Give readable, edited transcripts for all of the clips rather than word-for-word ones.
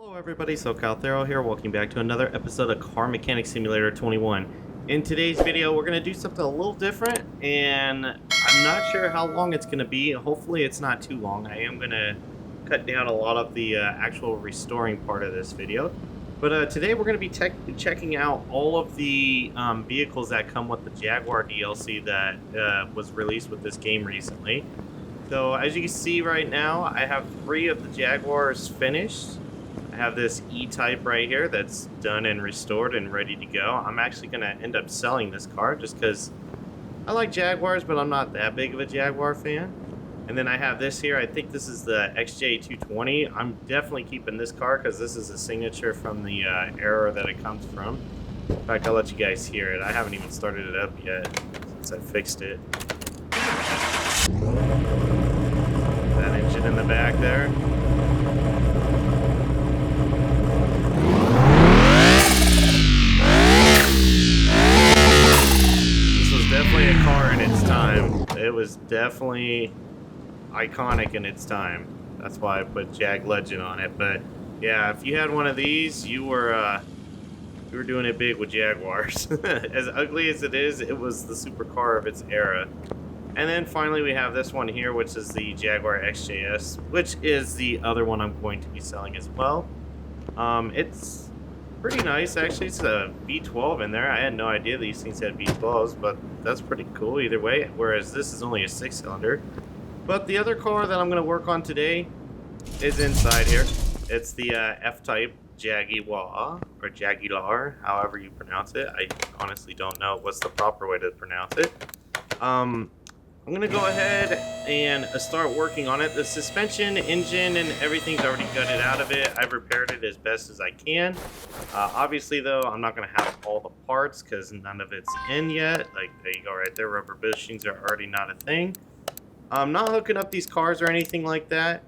Hello everybody, SoCal Thero here. Welcome back to another episode of Car Mechanic Simulator 21. In today's video, we're going to do something a little different, and I'm not sure how long it's going to be. Hopefully it's not too long. I am going to cut down a lot of the actual restoring part of this video. But today we're going to be checking out all of the vehicles that come with the Jaguar DLC that was released with this game recently. So as you can see right now, I have 3 of the Jaguars finished. I have this E-Type right here that's done and restored and ready to go. I'm actually going to end up selling this car just because I like Jaguars, but I'm not that big of a Jaguar fan. And then I have this here. I think this is the Xjs 220. I'm definitely keeping this car because this is a signature from the era that it comes from. In fact, I'll let you guys hear it. I haven't even started it up yet since I fixed it. That engine in the back there. Definitely a car in its time. It was definitely iconic in its time. That's why I put Jag Legend on it. But yeah, if you had one of these, you were doing it big with Jaguars. As ugly as it is, it was the supercar of its era. And then finally we have this one here, which is the Jaguar Xjs, which is the other one I'm going to be selling as well. It's pretty nice, actually. It's a V12 in there. I had no idea these things had V12s, but that's pretty cool either way, whereas this is only a 6-cylinder. But the other car that I'm going to work on today is inside here. It's the F-Type Jaguar, or Jaguar, however you pronounce it. I honestly don't know what's the proper way to pronounce it. I'm going to go ahead and start working on it. The suspension, engine, and everything's already gutted out of it. I've repaired it as best as I can. Obviously, though, I'm not going to have all the parts because none of it's in yet. Like, there you go right there. Rubber bushings are already not a thing. I'm not hooking up these cars or anything like that.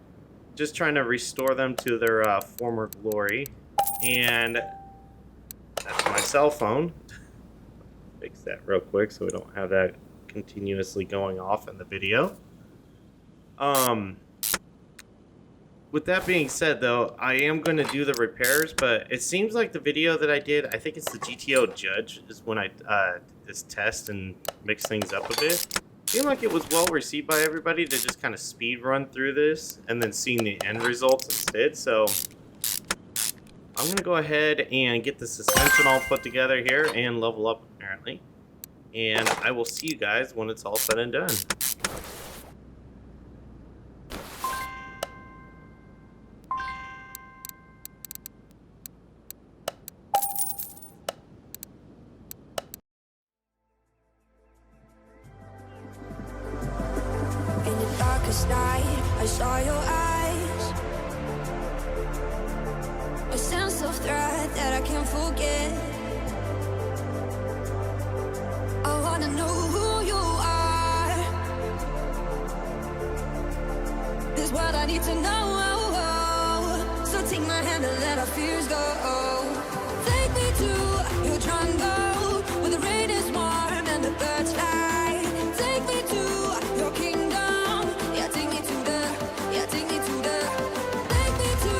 Just trying to restore them to their former glory. And that's my cell phone. Fix that real quick so we don't have that continuously going off in the video. With that being said, though, I am going to do the repairs, but it seems like the video that I did, I think it's the GTO Judge, is when I did this test and mixed things up a bit. It seemed like it was well received by everybody to just kind of speed run through this and then seeing the end results instead. So I'm going to go ahead and get the suspension all put together here and level up apparently. And I will see you guys when it's all said and done. In the darkest night, I saw your eyes. A sense of threat that I can't forget. I wanna know who you are. This is what I need to know. So take my hand and let our fears go. Take me to your jungle where the rain is warm and the birds fly. Take me to your kingdom. Yeah, take me to the. Yeah, take me to the. Take me to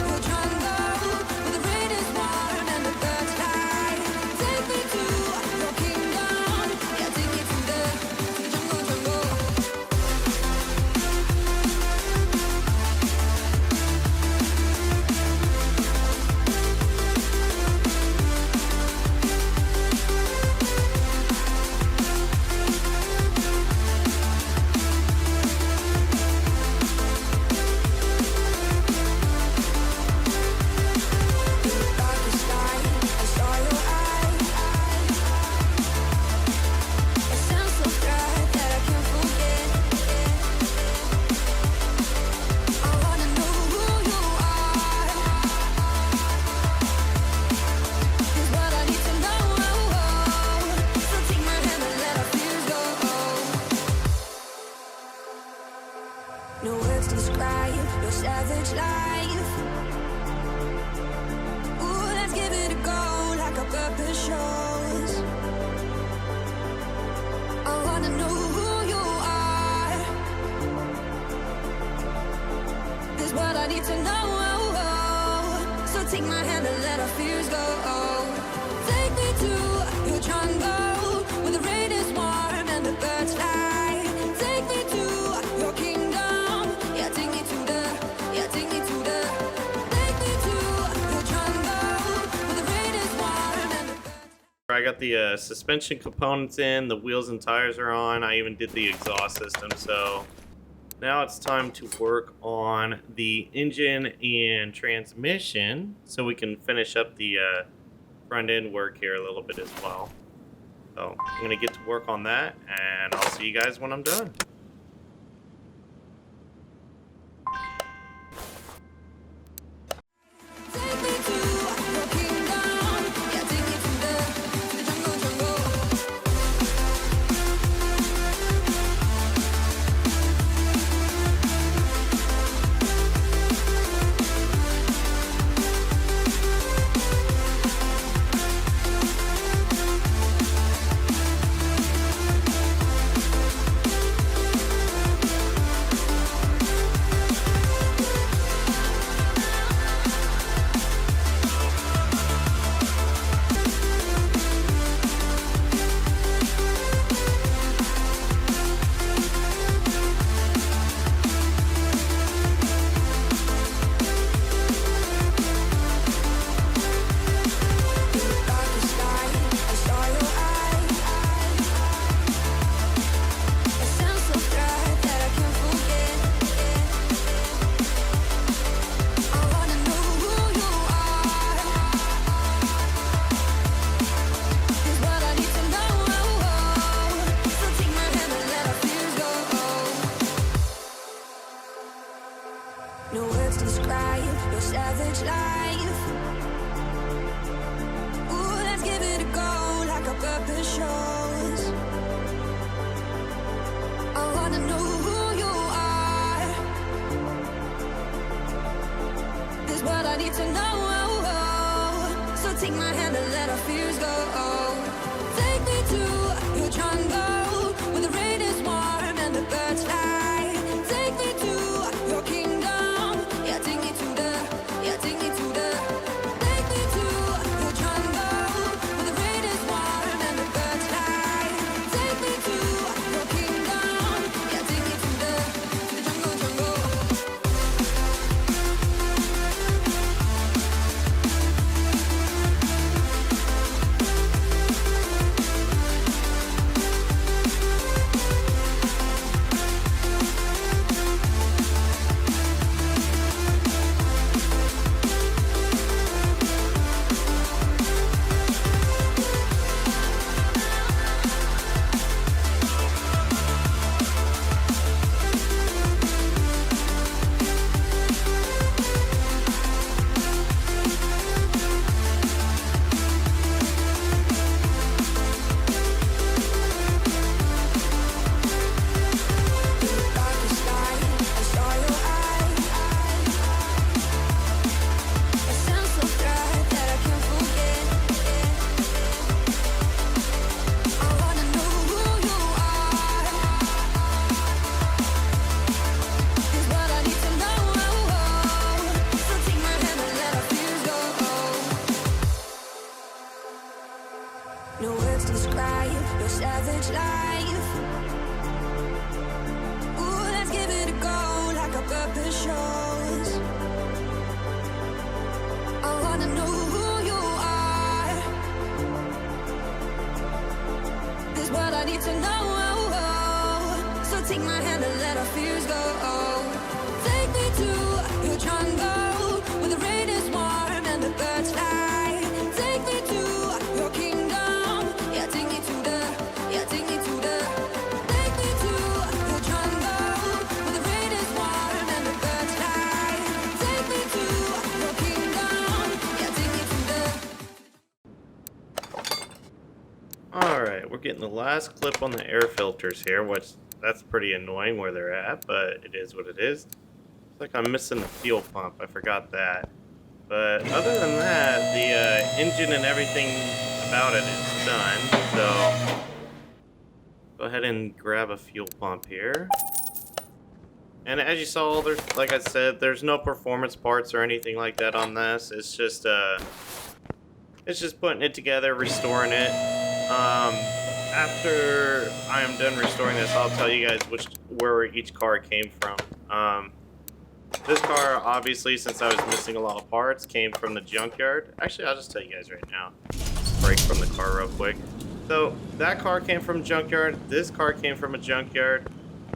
your jungle where the rain is warm and the birds fly. Take me to your kingdom. Yeah, take me to the jungle, jungle. take my hand and let our fears go. Take me to your jungle, where the rain is warm and the birds fly. Take me to your kingdom. Yeah, take me to the, yeah, take me to the. Take me to your jungle, where the rain is warm and the birds. I got the suspension components in, the wheels and tires are on. I even did the exhaust system, so now it's time to work on the engine and transmission so we can finish up the front end work here a little bit as well. So I'm gonna get to work on that, and I'll see you guys when I'm done. Take me to your kingdom. Yeah, take me to the jungle, jungle. No words to describe your savage life. Ooh, let's give it a go like our purpose shows. I wanna know who you are. This is what I need to know. So take my hand and let our fears go. Take me to your jungle, where the rain is warm and the birds fly. Take me to your kingdom. Yeah, take me to the, yeah, take me to the. Take me to your jungle, where the rain is warm and the birds fly. Take me to your kingdom. Yeah, take me to the jungle, jungle. No words to describe your savage life. Ooh, let's give it a go like our purpose shows. I wanna know who you are. This is what I need to know. So take my hand and let our fears go. Take me to your jungle, where the rain is warm and the birds fly. Take me to your kingdom. Yeah, take me to the, yeah, take me to the. Take me to your jungle, where the rain is warm and the birds fly. Take me to your kingdom. Yeah, take me to the. Alright, we're getting the last clip on the air filters here, which that's pretty annoying where they're at, but it is what it is. It's like I'm missing the fuel pump, I forgot that. But other than that, the engine and everything about it is done, so go ahead and grab a fuel pump here. And as you saw, there's, like I said, there's no performance parts or anything like that on this. It's just putting it together, restoring it. After I am done restoring this, I'll tell you guys where each car came from. This car, obviously, since I was missing a lot of parts, came from the junkyard. Actually, I'll just tell you guys right now. Break from the car real quick. So that car came from junkyard. This car came from a junkyard.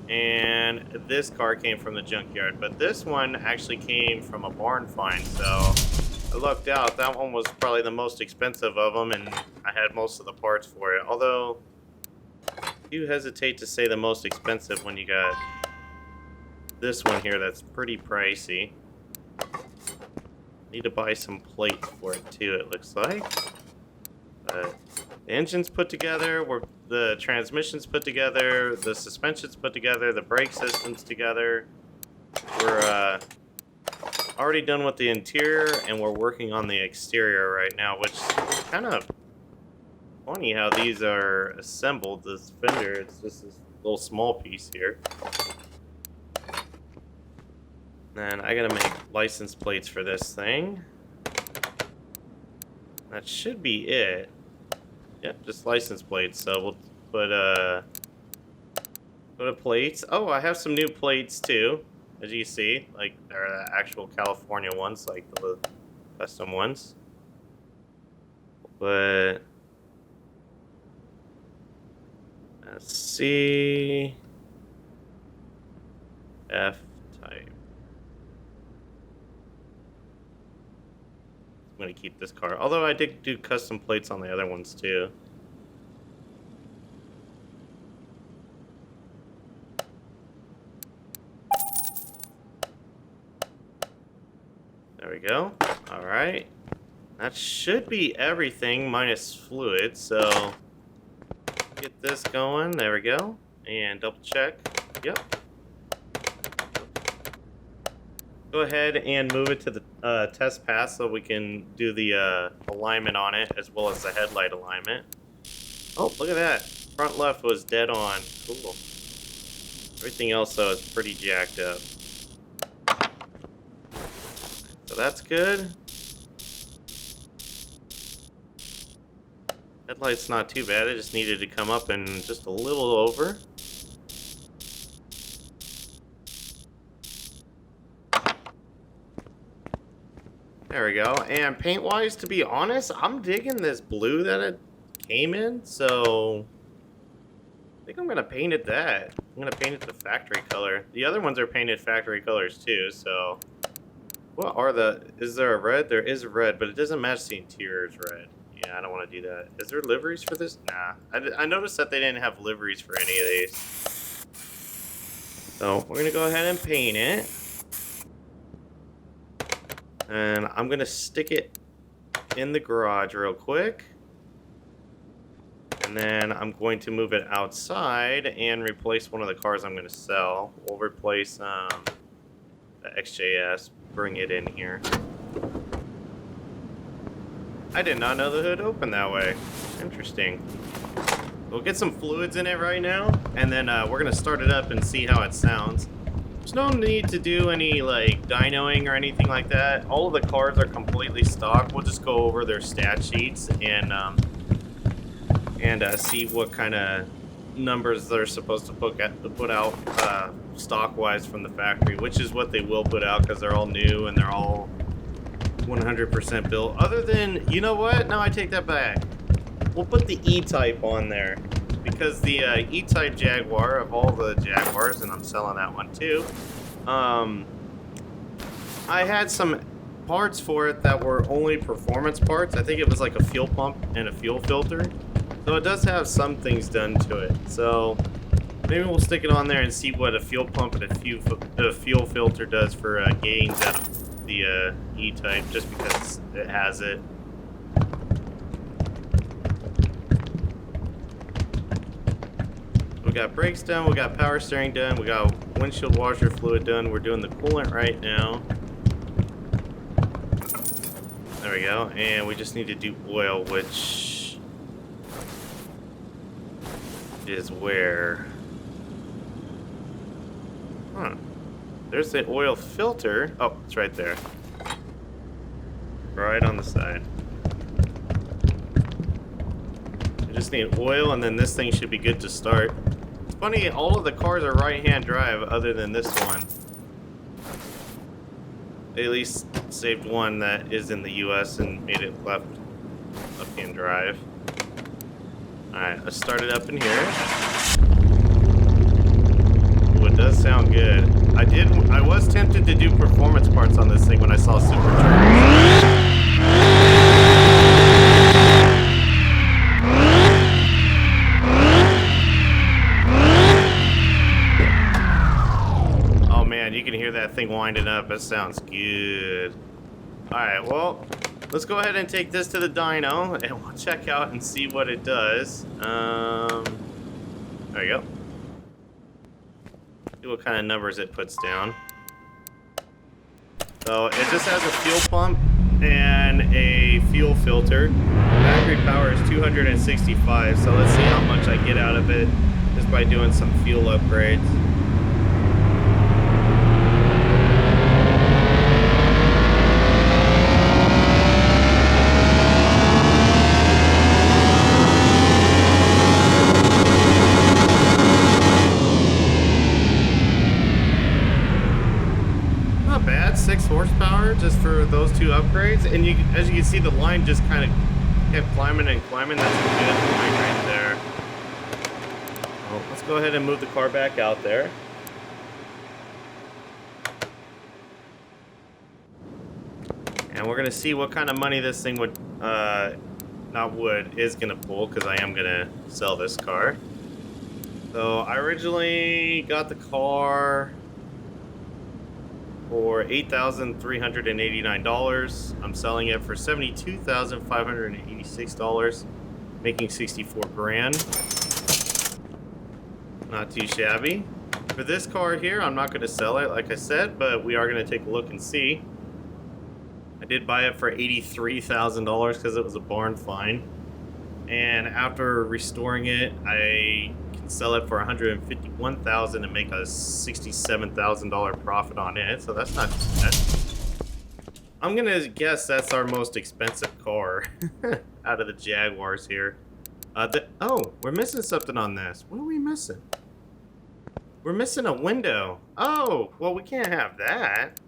And this car came from the junkyard, but this one actually came from a barn find, so I lucked out. That one was probably the most expensive of them, and I had most of the parts for it. Although, you hesitate to say the most expensive when you got this one here that's pretty pricey. Need to buy some plates for it too, it looks like. But the engine's put together, the transmission's put together, the suspension's put together, the brake system's together. We're already done with the interior, and we're working on the exterior right now, which is kind of funny how these are assembled. This fender, it's just this little small piece here. Then I gotta make license plates for this thing. That should be it. Yep, just license plates. So we'll put plates. Oh, I have some new plates too, as you see. Like they're the actual California ones, like the custom ones. But let's see. F type. I'm going to keep this car. Although I did do custom plates on the other ones too. There we go. Alright. That should be everything minus fluid. So get this going. There we go. And double check. Yep. Go ahead and move it to the test pass so we can do the alignment on it as well as the headlight alignment. Oh, look at that. Front left was dead on. Cool. Everything else, though, is pretty jacked up. So that's good. Headlight's not too bad. It just needed to come up and just a little over. There we go. And paint-wise, to be honest, I'm digging this blue that it came in, so I think I'm going to paint it that. I'm going to paint it the factory color. The other ones are painted factory colors too, so what are is there a red? There is a red, but it doesn't match the interior's red. Yeah, I don't want to do that. Is there liveries for this? Nah. I noticed that they didn't have liveries for any of these. So we're going to go ahead and paint it. And I'm going to stick it in the garage real quick. And then I'm going to move it outside and replace one of the cars I'm going to sell. We'll replace the Xjs, bring it in here. I did not know the hood opened that way. Interesting. We'll get some fluids in it right now, and then we're going to start it up and see how it sounds. There's no need to do any like dynoing or anything like that. All of the cars are completely stock. We'll just go over their stat sheets and see what kind of numbers they're supposed to put out stock-wise from the factory, which is what they will put out because they're all new and they're all 100% built. Other than, you know what? No, I take that back. We'll put the E-Type on there. Because the E-Type Jaguar, of all the Jaguars, and I'm selling that one too, I had some parts for it that were only performance parts. I think it was like a fuel pump and a fuel filter. So it does have some things done to it. So maybe we'll stick it on there and see what a fuel pump and a fuel filter does for gains out of the E-Type, just because it has it. We got brakes done, we got power steering done, we got windshield washer fluid done. We're doing the coolant right now. There we go. And we just need to do oil, which is where... Huh. There's the oil filter. Oh, it's right there. Right on the side. I just need oil, and then this thing should be good to start. It's funny, all of the cars are right-hand drive other than this one. They at least saved one that is in the US and made it left-hand drive. Alright, let's start it up in here. Ooh, it does sound good. I was tempted to do performance parts on this thing when I saw superchargers. Oh man, you can hear that thing winding up. That sounds good. Alright, well, let's go ahead and take this to the dyno and we'll check out and see what it does. There we go. See what kind of numbers it puts down. So it just has a fuel pump and a fuel filter. Battery power is 265, so let's see how much I get out of it just by doing some fuel upgrades. Not bad, 6 horsepower just for those 2 upgrades, and as you can see, the line just kind of kept climbing and climbing. That's a good line right there. Well, let's go ahead and move the car back out there. And we're gonna see what kind of money this thing is gonna pull, because I am gonna sell this car. So I originally got the car for $8,389. I'm selling it for $72,586, making 64 grand. Not too shabby. For this car here, I'm not going to sell it, like I said, but we are going to take a look and see. I did buy it for $83,000 because it was a barn find. And after restoring it, I can sell it for $151,000 and make a $67,000 profit on it. So that's not too bad. I'm gonna guess that's our most expensive car out of the Jaguars here. Oh, we're missing something on this. What are we missing? We're missing a window. Oh, well, we can't have that.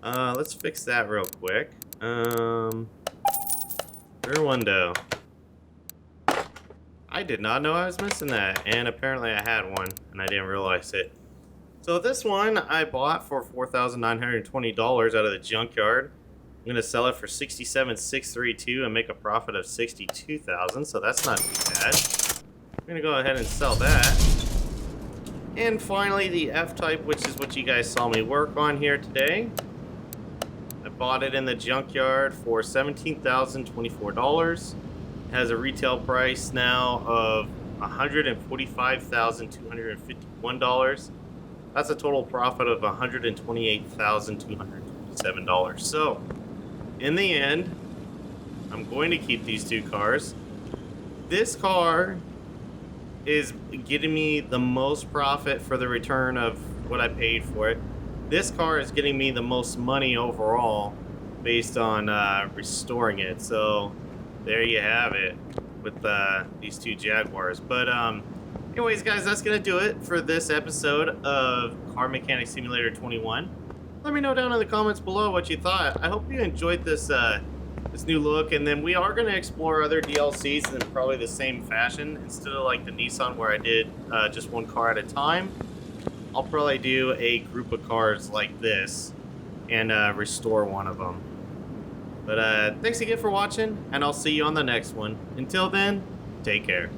Let's fix that real quick. Rear window. I did not know I was missing that, and apparently I had one, and I didn't realize it. So this one I bought for $4,920 out of the junkyard. I'm gonna sell it for $67,632 and make a profit of $62,000. So that's not too bad. I'm gonna go ahead and sell that. And finally, the F-Type, which is what you guys saw me work on here today. I bought it in the junkyard for $17,024. It has a retail price now of $145,251. That's a total profit of $128,227. So, in the end, I'm going to keep these 2 cars. This car is getting me the most profit for the return of what I paid for it. This car is getting me the most money overall based on restoring it. So, there you have it with these 2 Jaguars. But anyways, guys, that's gonna do it for this episode of Car Mechanic Simulator 21. Let me know down in the comments below what you thought. I hope you enjoyed this this new look, and then we are gonna explore other DLCs in probably the same fashion. Instead of like the Nissan where I did just 1 car at a time, I'll probably do a group of cars like this and restore one of them. But thanks again for watching, and I'll see you on the next one. Until then, take care.